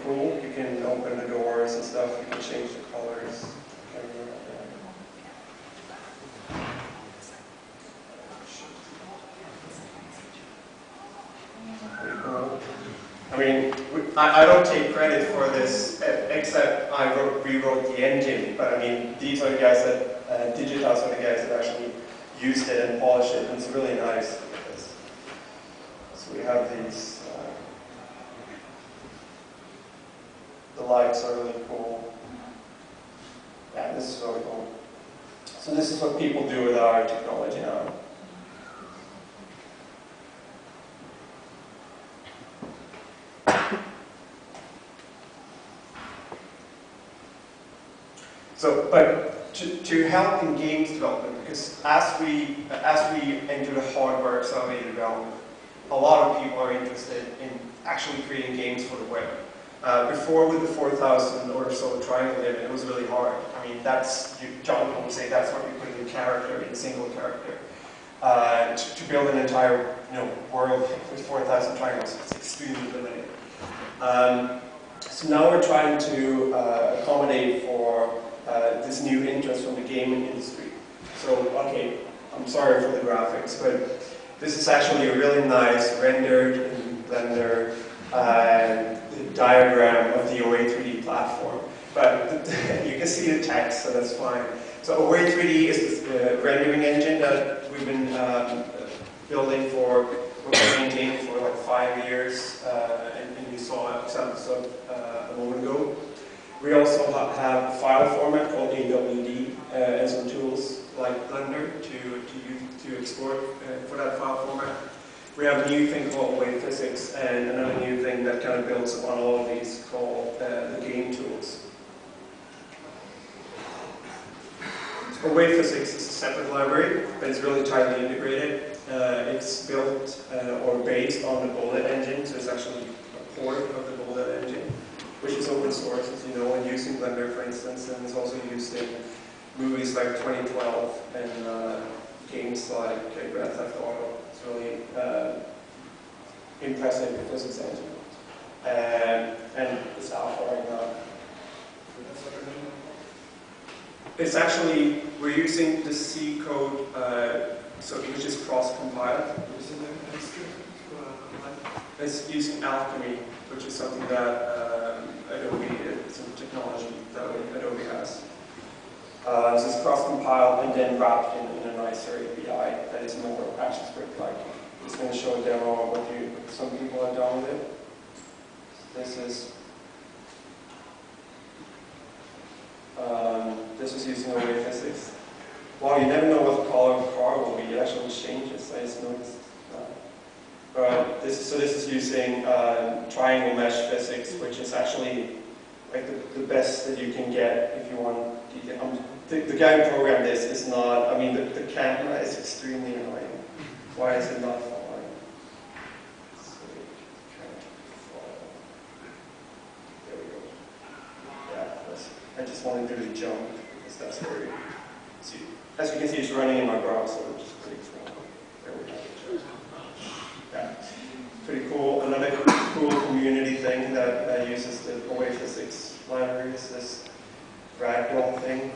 cool. You can open the doors and stuff. You can change the colors. Pretty cool. I mean, I don't take credit for this, except I rewrote the engine. But I mean, these are the guys that Digitas are the guys that actually used it and polished it, and it's really nice. So we have these. The lights are really cool. Yeah, this is really cool. So this is what people do with our technology now. So, but to help in games development, because as we enter the hardware accelerated development, a lot of people are interested in actually creating games for the web. Before, with the 4,000 or so triangle limit, it was really hard. I mean, John would say that's what you put in character, in single character. To build an entire world with 4,000 triangles, it's extremely limited. So now we're trying to accommodate for this new interest from the gaming industry. So, okay, I'm sorry for the graphics, but this is actually a really nice rendered in Blender diagram of the Away3d platform. But you can see the text, so that's fine. So Away3d is the rendering engine that we've been maintaining for like 5 years, and you saw examples of a moment ago. We also have a file format called Away3d and some tools like Blender to export for that file format. We have a new thing called Away3d and another new thing that kind of builds upon all of these called the game tools. Away3d is a separate library, but it's really tightly integrated. It's built or based on the Bullet engine, so it's actually a port of the Bullet engine, which is open source, as you know, and used in Blender, for instance, and it's also used in movies like 2012 and games like Grand Theft Auto. It's really impressive physics engine. And it's alpha right now. It's actually, we're using the C code, which is cross-compiled. It's using Alchemy, which is something that Adobe, some technology that Adobe has. So it's cross-compiled and then wrapped in a nicer API that is more ActionScript-like. I'm just going to show a demo of what some people have done with it. This is using Away3d. Wow, you never know what the color of the car will be. It actually changes. I just noticed that. But this is using triangle mesh physics, which is actually like the best that you can get if you want. The guy who programmed this is not. I mean, the camera is extremely annoying. Why is it not following? There we go. Yeah, I just want to do the jump because that's very. See, as you can see, it's running in my browser, which is pretty cool. There we go. Yeah, pretty cool. Another cool community thing that uses the Away3d library is this ragdoll thing,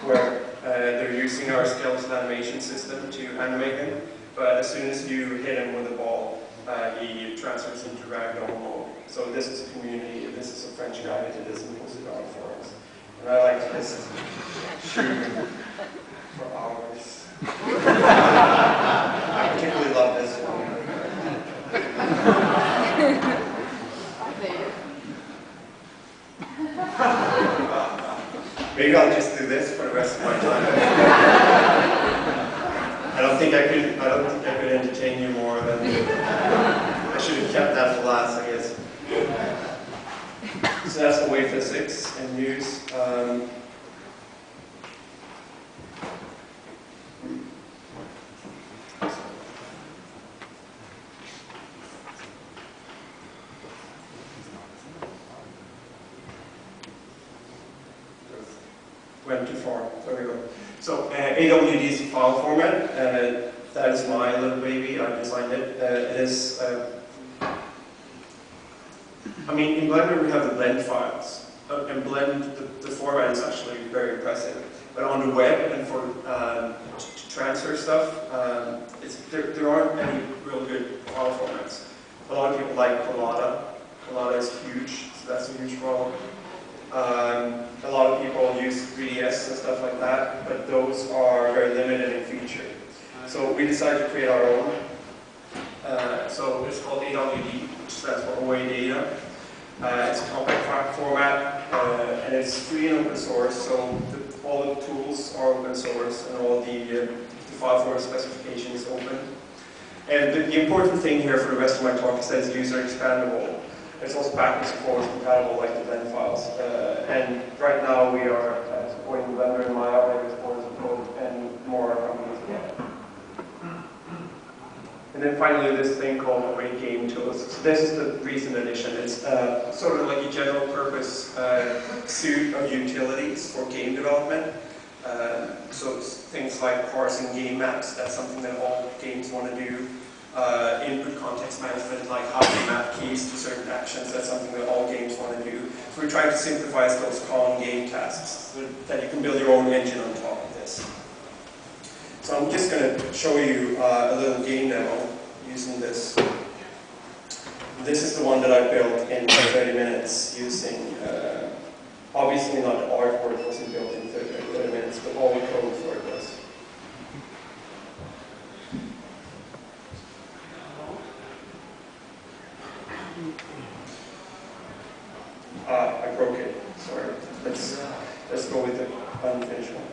where they're using our skeleton animation system to animate him, but as soon as you hit him with a ball, he transfers into ragdoll mode. So this is a community, this is a French guy who did this and posted it on forums. And I like to just shoot him for hours. I particularly love this one. Maybe I'll just do this for the rest of my time. I don't think I could entertain you more than I should have kept that for last, I guess. So that's Away3d in use. Went too far. There we go. So Away3d is a file format. That is my little baby. I designed it. It is I mean, in Blender we have the blend files, and blend, the format is actually very impressive. But on the web and for to transfer stuff, there aren't any real good file formats. A lot of people like Collada. Collada is huge, so that's a huge problem. A lot of people use 3ds and stuff like that, but those are very limited in feature. So we decided to create our own. So it's called AWD, which stands for Away3d. It's a compact format, and it's free and open source, so all the tools are open source, and all the file format specification is open. And the important thing here for the rest of my talk is that it's user expandable. It's also backwards and forwards compatible like the blend files. And right now we are supporting Blender and Maya, backwards and forwards code, and more are coming as well. And then finally this thing called Away Game Tools. So this is the recent edition. It's sort of like a general purpose suite of utilities for game development. So things like parsing game maps, that's something that all games want to do. Input context management, like how to map keys to certain actions, that's something that all games want to do. So we're trying to simplify those common game tasks so that you can build your own engine on top of this. So I'm just going to show you a little game demo using this. This is the one that I built in 30 minutes using, obviously not the artwork wasn't built in 30 minutes, but all the code for it was. I broke it, sorry. Let's go with the unfinished one.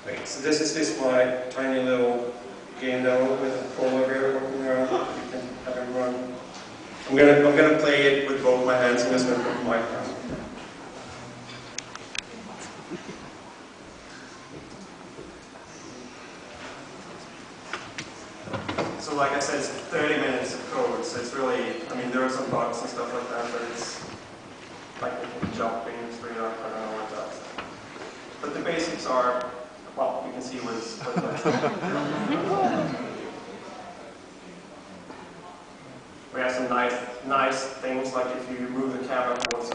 Great, so this is just my tiny little game demo with a controller here working around. You can have it run. I'm gonna play it with both my hands. I'm just gonna put the mic down. So like I said, it's 30 minutes of code, so it's really, I mean, there are some bugs and stuff like that, but it's like jumping straight up, I don't know what that's. But the basics are, well, you can see was we have some nice things, like if you move the camera towards